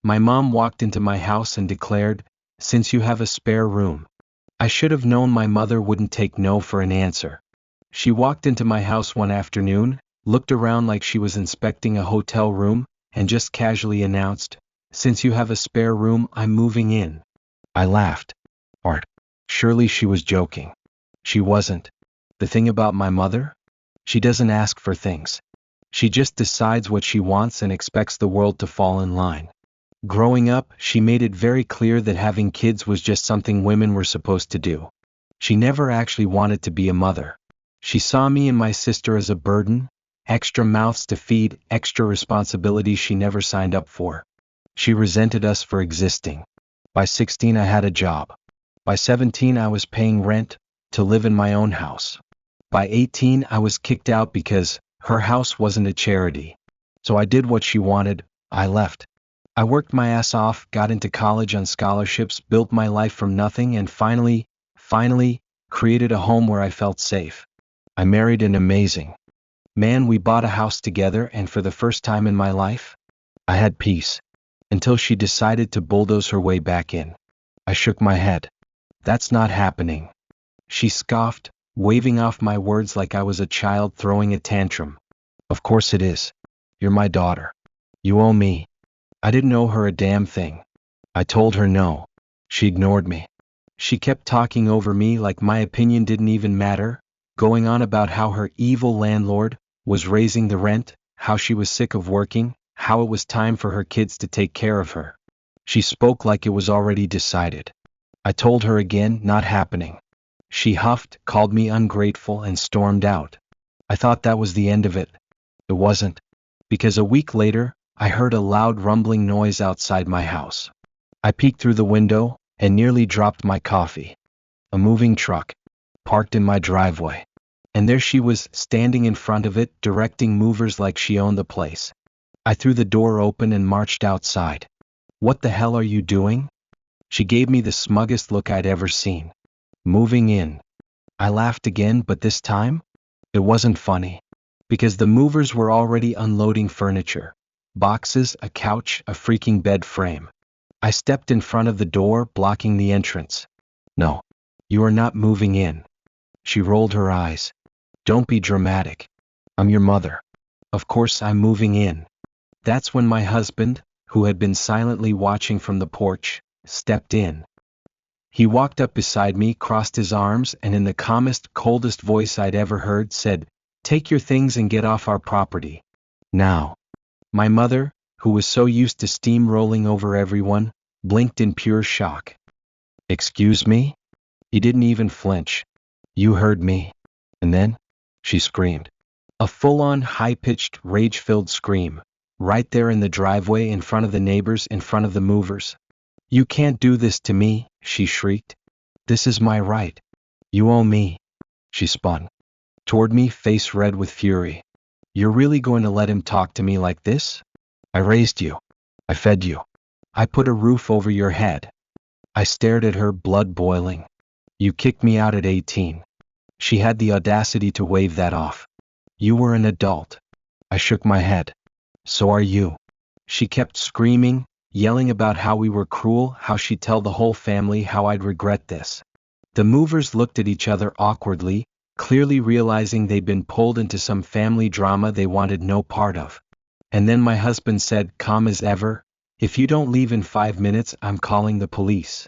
My mom walked into my house and declared, "Since you have a spare room." I should have known my mother wouldn't take no for an answer. She walked into my house one afternoon, looked around like she was inspecting a hotel room, and just casually announced, "Since you have a spare room, I'm moving in." I laughed. Art. Surely she was joking. She wasn't. The thing about my mother? She doesn't ask for things. She just decides what she wants and expects the world to fall in line. Growing up, she made it very clear that having kids was just something women were supposed to do. She never actually wanted to be a mother. She saw me and my sister as a burden, extra mouths to feed, extra responsibilities she never signed up for. She resented us for existing. By 16 I had a job. By 17 I was paying rent to live in my own house. By 18 I was kicked out because her house wasn't a charity. So I did what she wanted, I left. I worked my ass off, got into college on scholarships, built my life from nothing, and finally, created a home where I felt safe. I married an amazing man. We bought a house together, and for the first time in my life, I had peace. Until she decided to bulldoze her way back in. I shook my head. That's not happening. She scoffed, waving off my words like I was a child throwing a tantrum. Of course it is. You're my daughter. You owe me. I didn't owe her a damn thing. I told her no. She ignored me. She kept talking over me like my opinion didn't even matter, going on about how her evil landlord was raising the rent, how she was sick of working, how it was time for her kids to take care of her. She spoke like it was already decided. I told her again, not happening. She huffed, called me ungrateful, and stormed out. I thought that was the end of it. It wasn't. Because a week later, I heard a loud rumbling noise outside my house. I peeked through the window and nearly dropped my coffee. A moving truck, parked in my driveway. And there she was, standing in front of it, directing movers like she owned the place. I threw the door open and marched outside. "What the hell are you doing?" She gave me the smuggest look I'd ever seen. "Moving in." I laughed again, but this time, it wasn't funny. Because the movers were already unloading furniture. Boxes, a couch, a freaking bed frame. I stepped in front of the door, blocking the entrance. "No, you are not moving in." She rolled her eyes. "Don't be dramatic. I'm your mother. Of course I'm moving in." That's when my husband, who had been silently watching from the porch, stepped in. He walked up beside me, crossed his arms, and in the calmest, coldest voice I'd ever heard, said, "Take your things and get off our property. Now." My mother, who was so used to steamrolling over everyone, blinked in pure shock. "Excuse me?" He didn't even flinch. "You heard me." And then, she screamed. A full-on, high-pitched, rage-filled scream. Right there in the driveway, in front of the neighbors, in front of the movers. "You can't do this to me," she shrieked. "This is my right. You owe me." She spun toward me, face red with fury. "You're really going to let him talk to me like this? I raised you. I fed you. I put a roof over your head." I stared at her, blood boiling. "You kicked me out at 18. She had the audacity to wave that off. "You were an adult." I shook my head. "So are you." She kept screaming, yelling about how we were cruel, how she'd tell the whole family, how I'd regret this. The movers looked at each other awkwardly, clearly realizing they'd been pulled into some family drama they wanted no part of. And then my husband said, calm as ever, "If you don't leave in 5 minutes, I'm calling the police."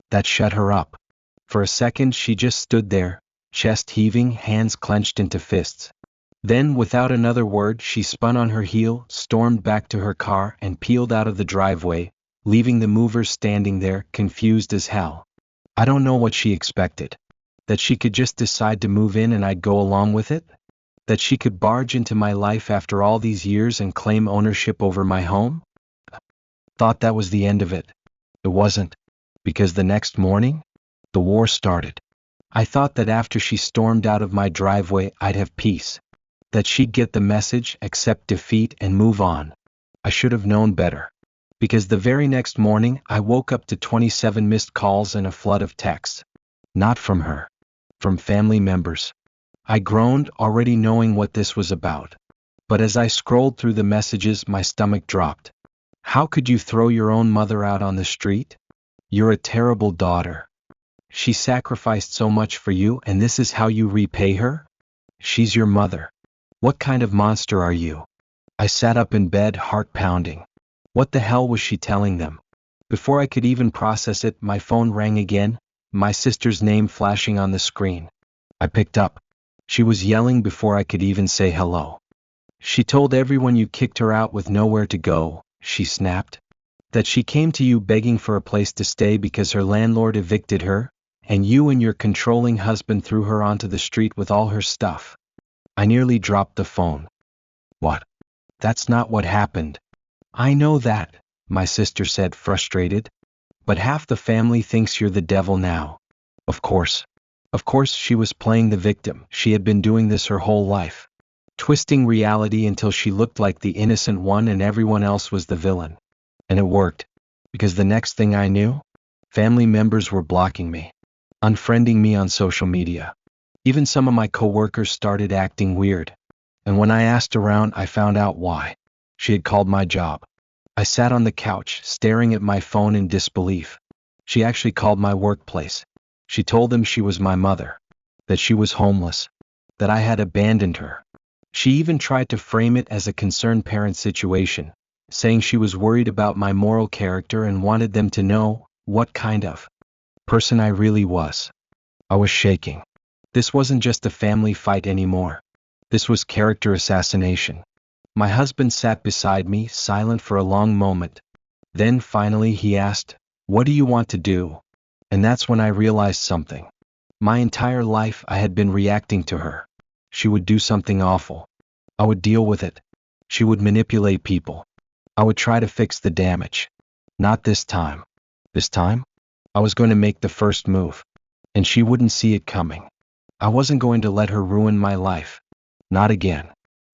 That shut her up. For a second she just stood there, chest heaving, hands clenched into fists. Then, without another word, she spun on her heel, stormed back to her car, and peeled out of the driveway, leaving the movers standing there, confused as hell. I don't know what she expected. That she could just decide to move in and I'd go along with it? That she could barge into my life after all these years and claim ownership over my home? Thought that was the end of it. It wasn't. Because the next morning, the war started. I thought that after she stormed out of my driveway, I'd have peace. That she'd get the message, accept defeat, and move on. I should have known better. Because the very next morning, I woke up to 27 missed calls and a flood of texts. Not from her. From family members. I groaned, already knowing what this was about. But as I scrolled through the messages, my stomach dropped. How could you throw your own mother out on the street? You're a terrible daughter. She sacrificed so much for you, and this is how you repay her? She's your mother. What kind of monster are you? I sat up in bed, heart pounding. What the hell was she telling them? Before I could even process it, my phone rang again, my sister's name flashing on the screen. I picked up. She was yelling before I could even say hello. She told everyone you kicked her out with nowhere to go, she snapped. That she came to you begging for a place to stay because her landlord evicted her, and you and your controlling husband threw her onto the street with all her stuff. I nearly dropped the phone. What? That's not what happened. I know that, my sister said, frustrated. But half the family thinks you're the devil now. Of course. Of course she was playing the victim. She had been doing this her whole life. Twisting reality until she looked like the innocent one and everyone else was the villain. And it worked. Because the next thing I knew, family members were blocking me, unfriending me on social media. Even some of my coworkers started acting weird. And when I asked around, I found out why. She had called my job. I sat on the couch, staring at my phone in disbelief. She actually called my workplace. She told them she was my mother, that she was homeless, that I had abandoned her. She even tried to frame it as a concerned parent situation, saying she was worried about my moral character and wanted them to know what kind of person I really was. I was shaking. This wasn't just a family fight anymore. This was character assassination. My husband sat beside me, silent for a long moment. Then finally he asked, "What do you want to do?" And that's when I realized something. My entire life I had been reacting to her. She would do something awful. I would deal with it. She would manipulate people. I would try to fix the damage. Not this time. This time, I was going to make the first move. And she wouldn't see it coming. I wasn't going to let her ruin my life. Not again.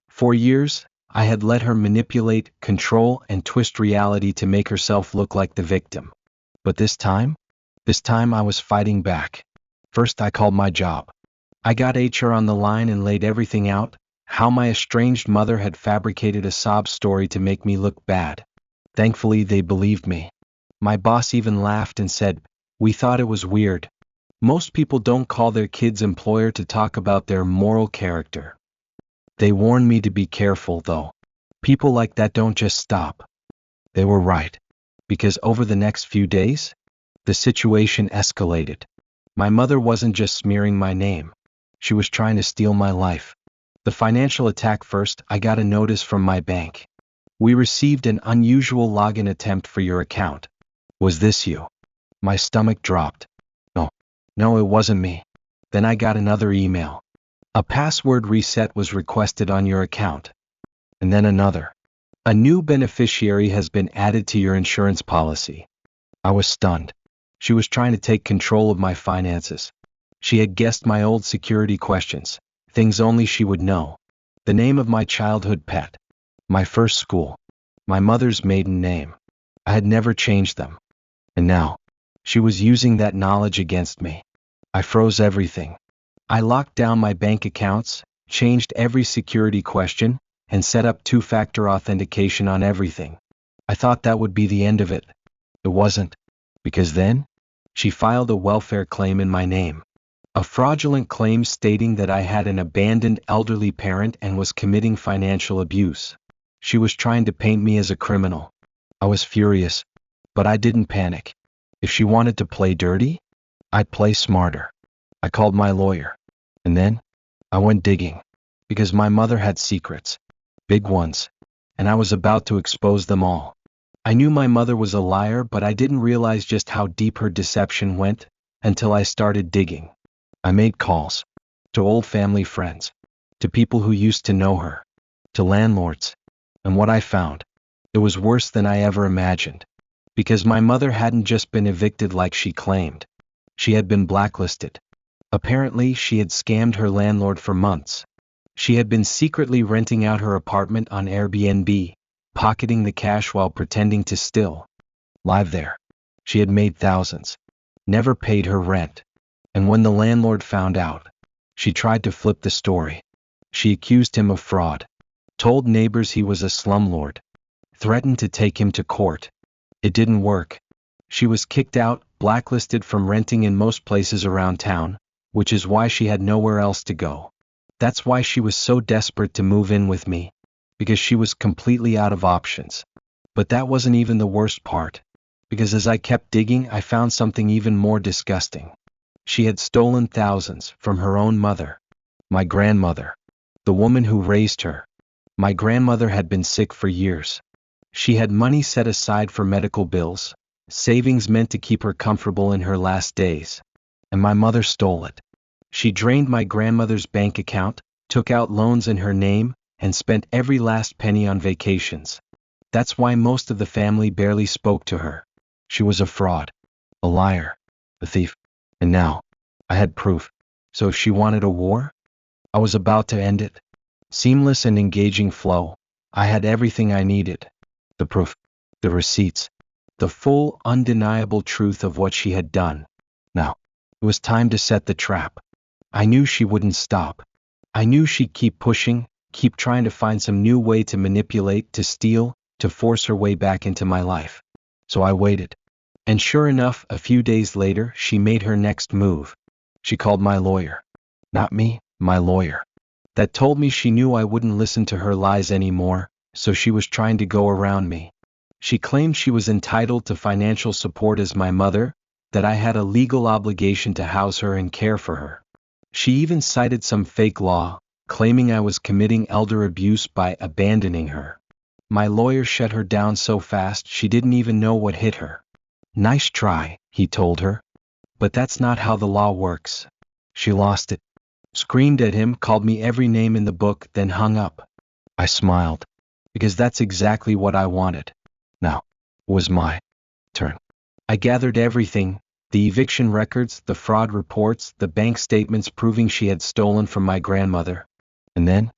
For years, I had let her manipulate, control, and twist reality to make herself look like the victim. But this time I was fighting back. First I called my job. I got HR on the line and laid everything out, how my estranged mother had fabricated a sob story to make me look bad. Thankfully they believed me. My boss even laughed and said, "We thought it was weird. Most people don't call their kid's employer to talk about their moral character." They warned me to be careful though. People like that don't just stop. They were right. Because over the next few days, the situation escalated. My mother wasn't just smearing my name. She was trying to steal my life. The financial attack first, I got a notice from my bank. "We received an unusual login attempt for your account. Was this you?" My stomach dropped. No, it wasn't me. Then I got another email. "A password reset was requested on your account." And then another. "A new beneficiary has been added to your insurance policy." I was stunned. She was trying to take control of my finances. She had guessed my old security questions, things only she would know. The name of my childhood pet. My first school. My mother's maiden name. I had never changed them. And now, she was using that knowledge against me. I froze everything. I locked down my bank accounts, changed every security question, and set up two-factor authentication on everything. I thought that would be the end of it. It wasn't. Because then, she filed a welfare claim in my name. A fraudulent claim stating that I had an abandoned elderly parent and was committing financial abuse. She was trying to paint me as a criminal. I was furious, but I didn't panic. If she wanted to play dirty, I'd play smarter. I called my lawyer. And then, I went digging. Because my mother had secrets. Big ones. And I was about to expose them all. I knew my mother was a liar, but I didn't realize just how deep her deception went until I started digging. I made calls. To old family friends. To people who used to know her. To landlords. And what I found, it was worse than I ever imagined. Because my mother hadn't just been evicted like she claimed. She had been blacklisted. Apparently, she had scammed her landlord for months. She had been secretly renting out her apartment on Airbnb, pocketing the cash while pretending to still live there. She had made thousands. Never paid her rent. And when the landlord found out, she tried to flip the story. She accused him of fraud. Told neighbors he was a slumlord. threatened to take him to court. It didn't work. She was kicked out, blacklisted from renting in most places around town, which is why she had nowhere else to go. That's why she was so desperate to move in with me, because she was completely out of options. But that wasn't even the worst part, because as I kept digging, I found something even more disgusting. She had stolen thousands from her own mother, my grandmother, the woman who raised her. My grandmother had been sick for years. She had money set aside for medical bills, savings meant to keep her comfortable in her last days. And my mother stole it. She drained my grandmother's bank account, took out loans in her name, and spent every last penny on vacations. That's why most of the family barely spoke to her. She was a fraud, a liar, a thief. And now, I had proof. So if she wanted a war, I was about to end it. Seamless and engaging flow. I had everything I needed. The proof, the receipts, the full, undeniable truth of what she had done. Now, it was time to set the trap. I knew she wouldn't stop. I knew she'd keep pushing, keep trying to find some new way to manipulate, to steal, to force her way back into my life. So I waited. And sure enough, a few days later, she made her next move. She called my lawyer. Not me, my lawyer. That told me she knew I wouldn't listen to her lies anymore, so she was trying to go around me. She claimed she was entitled to financial support as my mother, that I had a legal obligation to house her and care for her. She even cited some fake law, claiming I was committing elder abuse by abandoning her. My lawyer shut her down so fast she didn't even know what hit her. Nice try, he told her. But that's not how the law works. She lost it. Screamed at him, called me every name in the book, then hung up. I smiled, because that's exactly what I wanted. Now, it was my turn. I gathered everything, the eviction records, the fraud reports, the bank statements proving she had stolen from my grandmother. And then,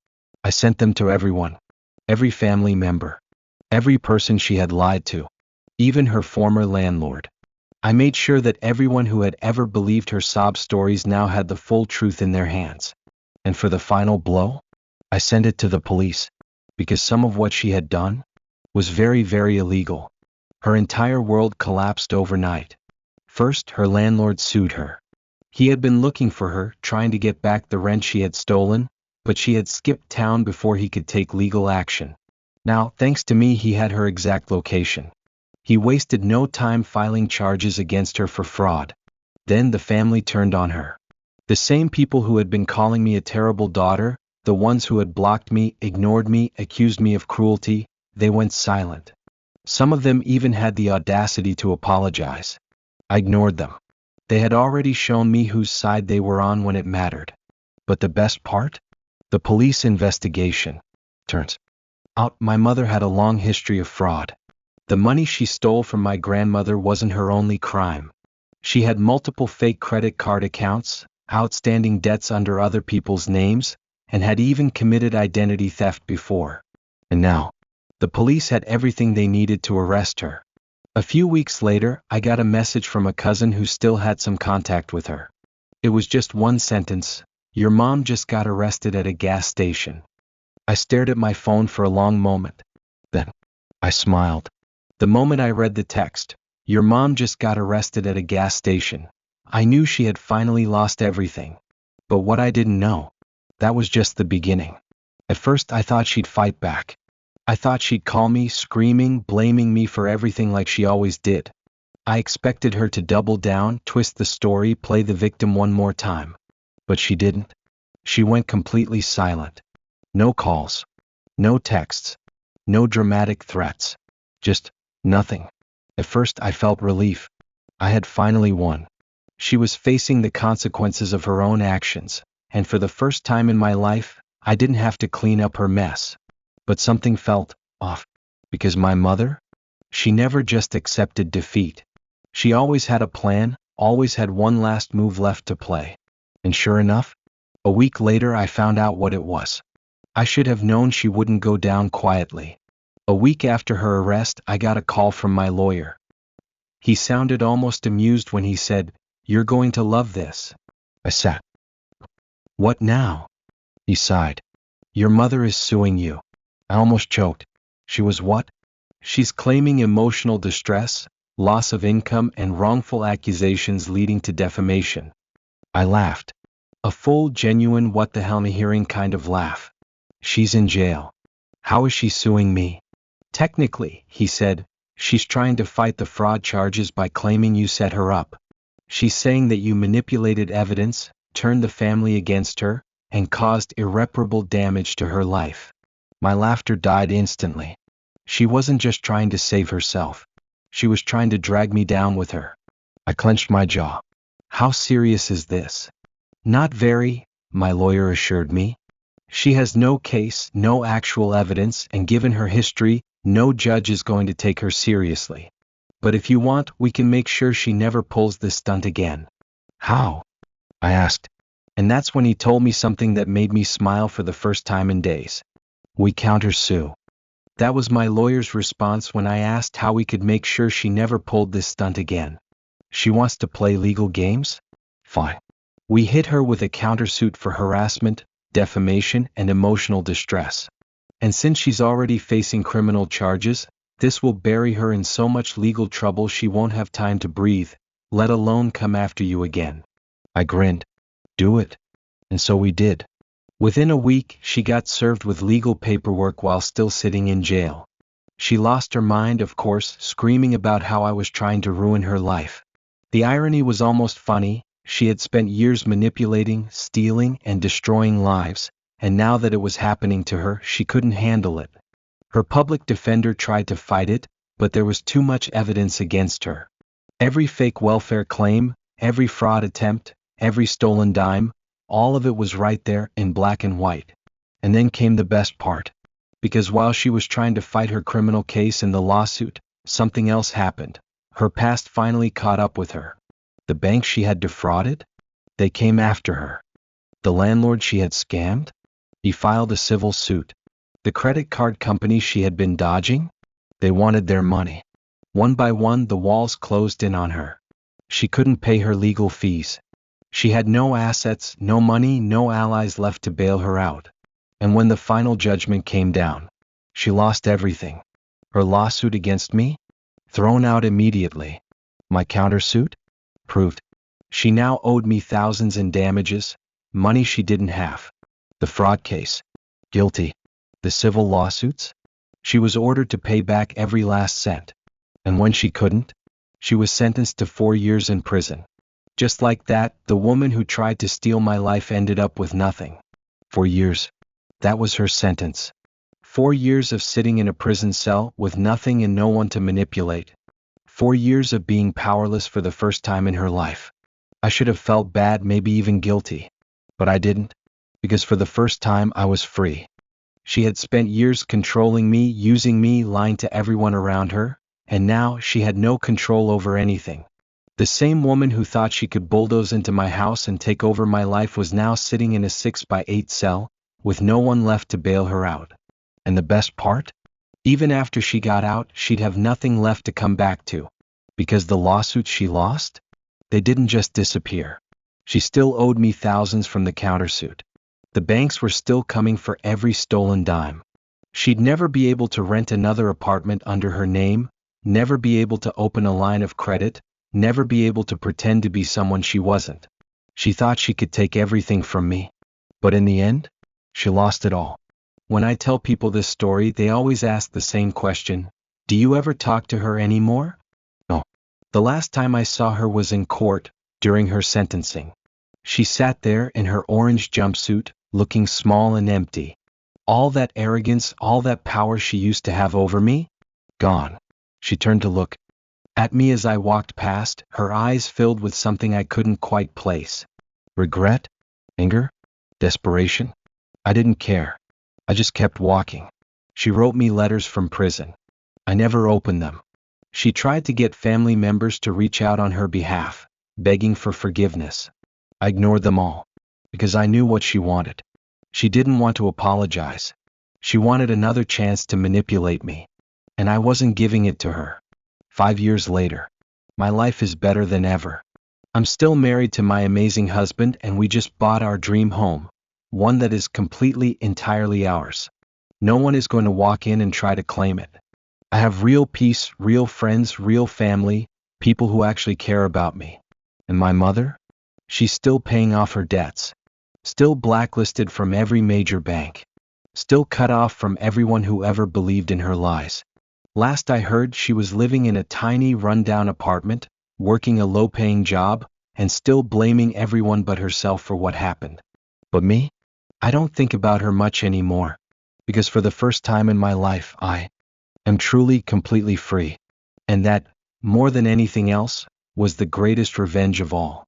I sent them to everyone, every family member, every person she had lied to, even her former landlord. I made sure that everyone who had ever believed her sob stories now had the full truth in their hands. And for the final blow, I sent it to the police, because some of what she had done was very, very illegal. Her entire world collapsed overnight. First, her landlord sued her. He had been looking for her, trying to get back the rent she had stolen, but she had skipped town before he could take legal action. Now, thanks to me, he had her exact location. He wasted no time filing charges against her for fraud. Then the family turned on her. The same people who had been calling me a terrible daughter, the ones who had blocked me, ignored me, accused me of cruelty, they went silent. Some of them even had the audacity to apologize. I ignored them. They had already shown me whose side they were on when it mattered. But the best part? The police investigation. Turns out my mother had a long history of fraud. The money she stole from my grandmother wasn't her only crime. She had multiple fake credit card accounts, outstanding debts under other people's names, and had even committed identity theft before. And now, the police had everything they needed to arrest her. A few weeks later, I got a message from a cousin who still had some contact with her. It was just one sentence: "Your mom just got arrested at a gas station." I stared at my phone for a long moment. Then, I smiled. The moment I read the text, "Your mom just got arrested at a gas station," I knew she had finally lost everything. But what I didn't know, that was just the beginning. At first I thought she'd fight back. I thought she'd call me, screaming, blaming me for everything like she always did. I expected her to double down, twist the story, play the victim one more time. But she didn't. She went completely silent. No calls. No texts. No dramatic threats. Just nothing. At first I felt relief. I had finally won. She was facing the consequences of her own actions, and for the first time in my life, I didn't have to clean up her mess. But something felt off. Because my mother? She never just accepted defeat. She always had a plan, always had one last move left to play. And sure enough, a week later I found out what it was. I should have known she wouldn't go down quietly. A week after her arrest, I got a call from my lawyer. He sounded almost amused when he said, "You're going to love this." I sat. "What now?" He sighed. "Your mother is suing you." I almost choked. She was what? She's claiming emotional distress, loss of income, and wrongful accusations leading to defamation. I laughed. A full, genuine, what the hell me hearing kind of laugh. She's in jail. How is she suing me? Technically, he said, she's trying to fight the fraud charges by claiming you set her up. She's saying that you manipulated evidence, turned the family against her, and caused irreparable damage to her life. My laughter died instantly. She wasn't just trying to save herself. She was trying to drag me down with her. I clenched my jaw. How serious is this? Not very, my lawyer assured me. She has no case, no actual evidence, and given her history, no judge is going to take her seriously. But if you want, we can make sure she never pulls this stunt again. How? I asked. And that's when he told me something that made me smile for the first time in days. We countersue. That was my lawyer's response when I asked how we could make sure she never pulled this stunt again. She wants to play legal games? Fine. We hit her with a countersuit for harassment, defamation, and emotional distress. And since she's already facing criminal charges, this will bury her in so much legal trouble she won't have time to breathe, let alone come after you again. I grinned. Do it. And so we did. Within a week, she got served with legal paperwork while still sitting in jail. She lost her mind, of course, screaming about how I was trying to ruin her life. The irony was almost funny. She had spent years manipulating, stealing, and destroying lives, and now that it was happening to her, she couldn't handle it. Her public defender tried to fight it, but there was too much evidence against her. Every fake welfare claim, every fraud attempt, every stolen dime, all of it was right there in black and white. And then came the best part. Because while she was trying to fight her criminal case in the lawsuit, something else happened. Her past finally caught up with her. The bank she had defrauded? They came after her. The landlord she had scammed? He filed a civil suit. The credit card company she had been dodging? They wanted their money. One by one, the walls closed in on her. She couldn't pay her legal fees. She had no assets, no money, no allies left to bail her out. And when the final judgment came down, she lost everything. Her lawsuit against me? Thrown out immediately. My countersuit? Proved. She now owed me thousands in damages, money she didn't have. The fraud case. Guilty. The civil lawsuits? She was ordered to pay back every last cent. And when she couldn't, she was sentenced to 4 years in prison. Just like that, the woman who tried to steal my life ended up with nothing. 4 years. That was her sentence. 4 years of sitting in a prison cell with nothing and no one to manipulate. 4 years of being powerless for the first time in her life. I should have felt bad, maybe even guilty. But I didn't. Because for the first time I was free. She had spent years controlling me, using me, lying to everyone around her, and now she had no control over anything. The same woman who thought she could bulldoze into my house and take over my life was now sitting in a 6x8 cell, with no one left to bail her out. And the best part? Even after she got out, she'd have nothing left to come back to. Because the lawsuits she lost? They didn't just disappear. She still owed me thousands from the countersuit. The banks were still coming for every stolen dime. She'd never be able to rent another apartment under her name, never be able to open a line of credit, never be able to pretend to be someone she wasn't. She thought she could take everything from me. But in the end, she lost it all. When I tell people this story, they always ask the same question: do you ever talk to her anymore? No. The last time I saw her was in court, during her sentencing. She sat there in her orange jumpsuit, looking small and empty. All that arrogance, all that power she used to have over me? Gone. She turned to look at me as I walked past, her eyes filled with something I couldn't quite place. Regret? Anger? Desperation? I didn't care. I just kept walking. She wrote me letters from prison. I never opened them. She tried to get family members to reach out on her behalf, begging for forgiveness. I ignored them all, because I knew what she wanted. She didn't want to apologize. She wanted another chance to manipulate me. And I wasn't giving it to her. 5 years later, my life is better than ever. I'm still married to my amazing husband, and we just bought our dream home. One that is completely, entirely ours. No one is going to walk in and try to claim it. I have real peace, real friends, real family, people who actually care about me. And my mother? She's still paying off her debts. Still blacklisted from every major bank. Still cut off from everyone who ever believed in her lies. Last I heard, she was living in a tiny rundown apartment, working a low-paying job, and still blaming everyone but herself for what happened. But me? I don't think about her much anymore. Because for the first time in my life, I am truly, completely free. And that, more than anything else, was the greatest revenge of all.